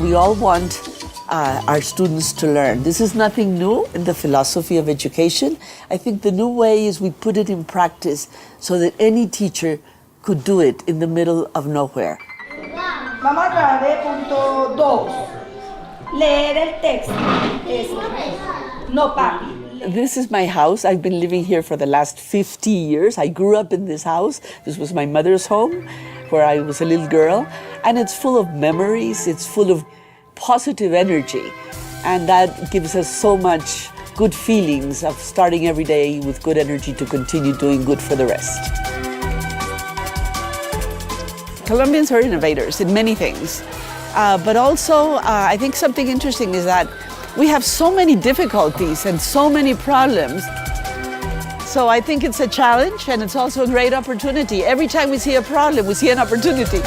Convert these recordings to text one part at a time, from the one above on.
we all want our students to learn. This is nothing new in the philosophy of education. I think the new way is we put it in practice so that any teacher could do it in the middle of nowhere. Vamos a trabajar de punto 2. Leer el texto. No, papi. This is my house. I've been living here for the last 50 years. I grew up in this house. This was my mother's home where I was a little girl. And it's full of memories. It's full of positive energy. And that gives us so much good feelings of starting every day with good energy to continue doing good for the rest. Colombians are innovators in many things. But also, I think something interesting is that we have so many difficulties and so many problems. So I think it's a challenge and it's also a great opportunity. Every time we see a problem, we see an opportunity.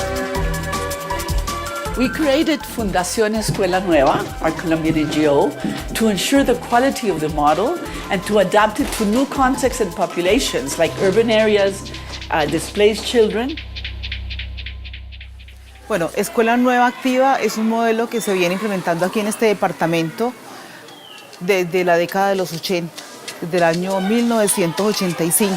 We created Fundación Escuela Nueva, our Colombian NGO, to ensure the quality of the model and to adapt it to new contexts and populations like urban areas, displaced children. Bueno, Escuela Nueva Activa es un modelo que se viene implementando aquí en este departamento desde la década de los 80, desde el año 1985.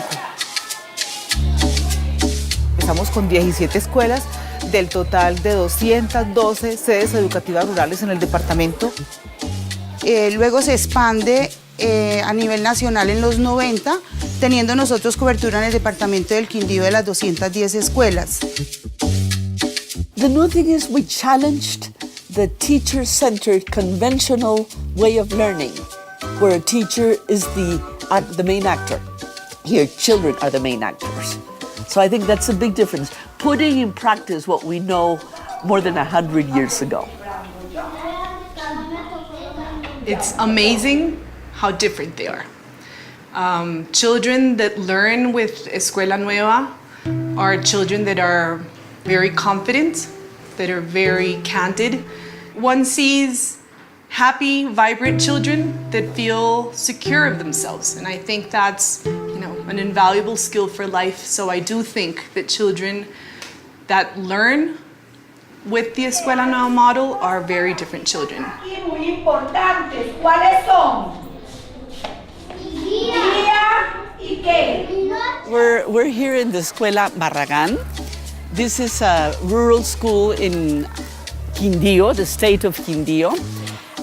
Estamos con 17 escuelas del total de 212 sedes educativas rurales en el departamento. Luego se expande a nivel nacional en los 90, teniendo nosotros cobertura en el departamento del Quindío de las 210 escuelas. The new thing is we challenged the teacher-centered conventional way of learning, where a teacher is the main actor. Here, children are the main actors. So I think that's a big difference, putting in practice what we know more than 100 years ago. It's amazing how different they are. Children that learn with Escuela Nueva are children that are very confident, that are very candid. One sees happy, vibrant children that feel secure of themselves. And I think that's, an invaluable skill for life. So I do think that children that learn with the Escuela Nueva model are very different children. Y muy importantes, ¿cuáles son? Día y qué. We're here in the Escuela Barragán. This is a rural school in Quindío, the state of Quindío.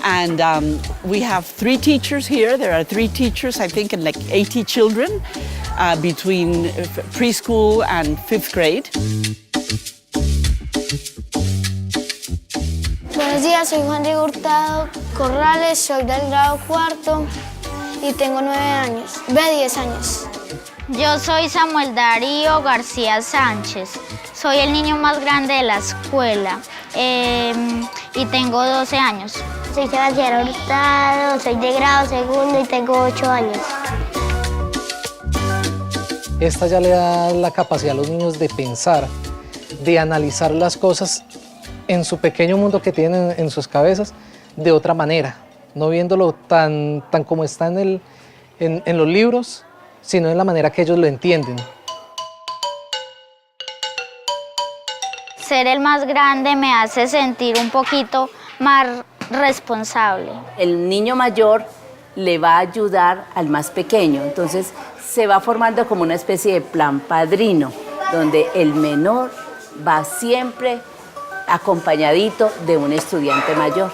And we have 3 teachers here. There are 3 teachers, I think, and like 80 children between preschool and 5th grade. Buenos días, soy Juan Diego Hurtado Corrales, soy del grado 4 y tengo 9 años, 10 años. Yo soy Samuel Darío García Sánchez, soy el niño más grande de la escuela y tengo 12 años. Soy Sebastián Hurtado, soy de grado 2 y tengo 8 años. Esta ya le da la capacidad a los niños de pensar, de analizar las cosas en su pequeño mundo que tienen en sus cabezas de otra manera, no viéndolo tan como está en los libros, sino en la manera que ellos lo entienden. Ser el más grande me hace sentir un poquito más responsable. El niño mayor le va a ayudar al más pequeño, entonces se va formando como una especie de plan padrino, donde el menor va siempre acompañadito de un estudiante mayor.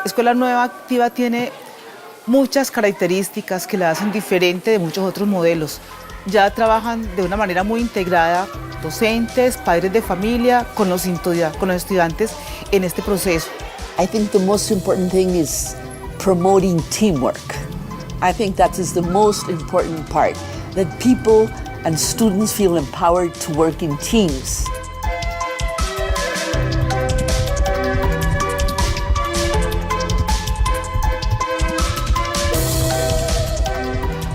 Escuela Nueva Activa tiene muchas características que la hacen diferente de muchos otros modelos. Ya trabajan de una manera muy integrada docentes, padres de familia, con los estudiantes en este proceso. I think the most important thing is promoting teamwork. I think that is the most important part, that people and students feel empowered to work in teams.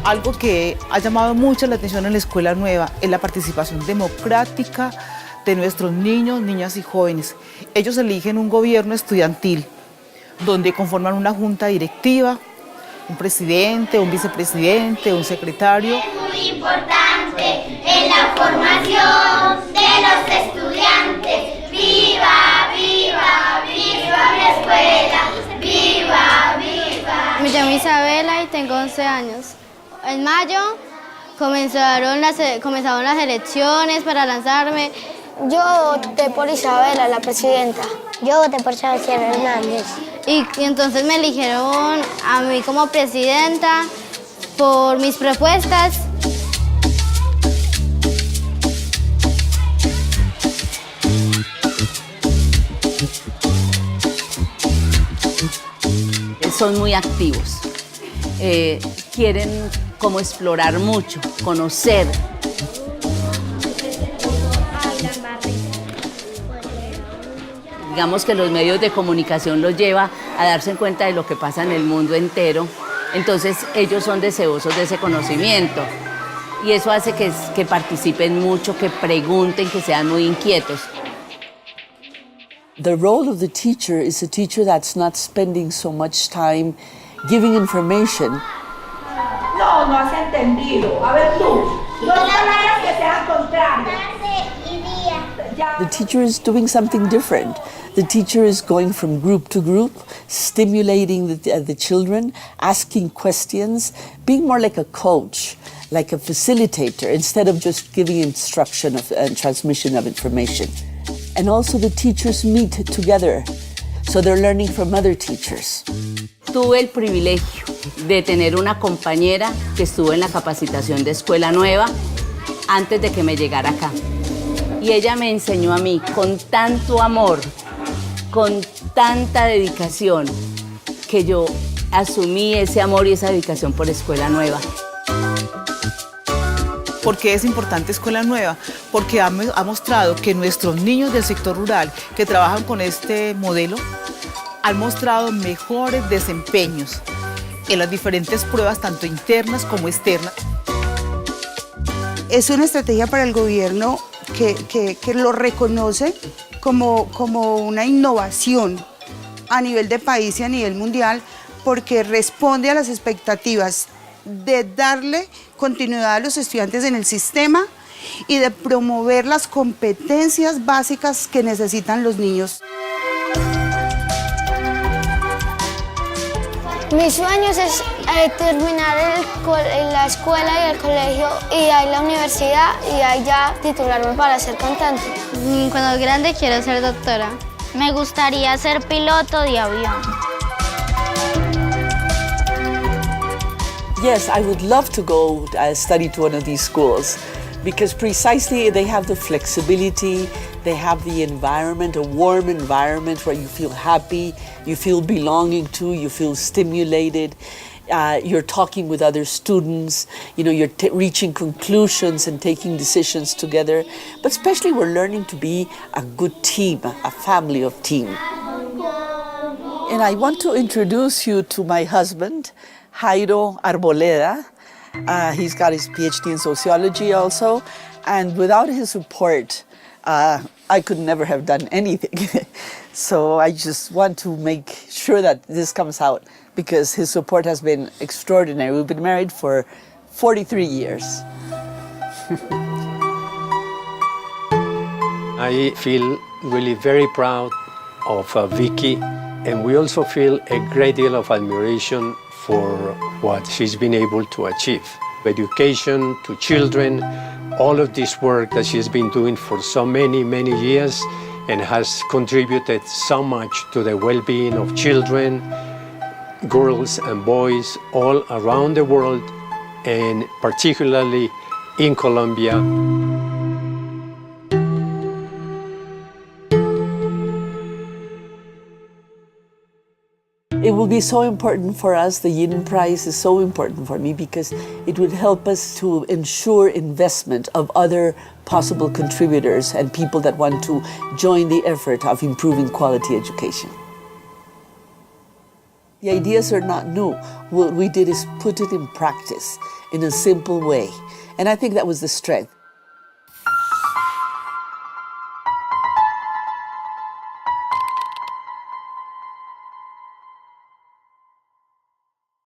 Algo que ha llamado mucho la atención en la Escuela Nueva es la participación democrática de nuestros niños, niñas y jóvenes. Ellos eligen un gobierno estudiantil donde conforman una junta directiva, un presidente, un vicepresidente, un secretario. Es muy importante en la formación de los estudiantes. ¡Viva, viva! llamo Isabela y tengo 11 años. En mayo comenzaron las elecciones para lanzarme. Yo voté por Isabela, la presidenta. Yo voté por Sebastián Hernández. Y entonces me eligieron a mí como presidenta por mis propuestas. Son muy activos, quieren como explorar mucho, conocer. Digamos que los medios de comunicación los lleva a darse cuenta de lo que pasa en el mundo entero, entonces ellos son deseosos de ese conocimiento y eso hace que participen mucho, que pregunten, que sean muy inquietos. The role of the teacher is a teacher that's not spending so much time giving information. No, no has entendido. A ver tú, dos palabras que sean contrarias. The teacher is doing something different. The teacher is going from group to group, stimulating the children, asking questions, being more like a coach, like a facilitator, instead of just giving instruction and transmission of information. And also the teachers meet together, so they're learning from other teachers. Tuve el privilegio de tener una compañera que estuvo en la capacitación de Escuela Nueva antes de que me llegara acá. Y ella me enseñó a mí con tanto amor, con tanta dedicación, que yo asumí ese amor y esa dedicación por Escuela Nueva. ¿Por qué es importante Escuela Nueva? Porque ha mostrado que nuestros niños del sector rural que trabajan con este modelo han mostrado mejores desempeños en las diferentes pruebas, tanto internas como externas. Es una estrategia para el gobierno que lo reconoce como una innovación a nivel de país y a nivel mundial, porque responde a las expectativas de darle continuidad a los estudiantes en el sistema y de promover las competencias básicas que necesitan los niños. Mi sueño es terminar la escuela y el colegio y ahí la universidad y ahí ya titularme para ser cantante. Cuando grande quiero ser doctora. Me gustaría ser piloto de avión. Yes, I would love to go study to one of these schools because precisely they have the flexibility, they have the environment, a warm environment where you feel happy, you feel belonging to, you feel stimulated, you're talking with other students, you're reaching conclusions and taking decisions together. But especially we're learning to be a good team, a family of team. And I want to introduce you to my husband, Jairo Arboleda. He's got his PhD in sociology also, and without his support, I could never have done anything. So I just want to make sure that this comes out because his support has been extraordinary. We've been married for 43 years. I feel really very proud of Vicky, and we also feel a great deal of admiration for what she's been able to achieve. Education to children, all of this work that she's been doing for so many, many years and has contributed so much to the well-being of children, girls and boys all around the world, and particularly in Colombia. It will be so important for us. The Yidan Prize is so important for me because it would help us to ensure investment of other possible contributors and people that want to join the effort of improving quality education. The ideas are not new. What we did is put it in practice in a simple way. And I think that was the strength.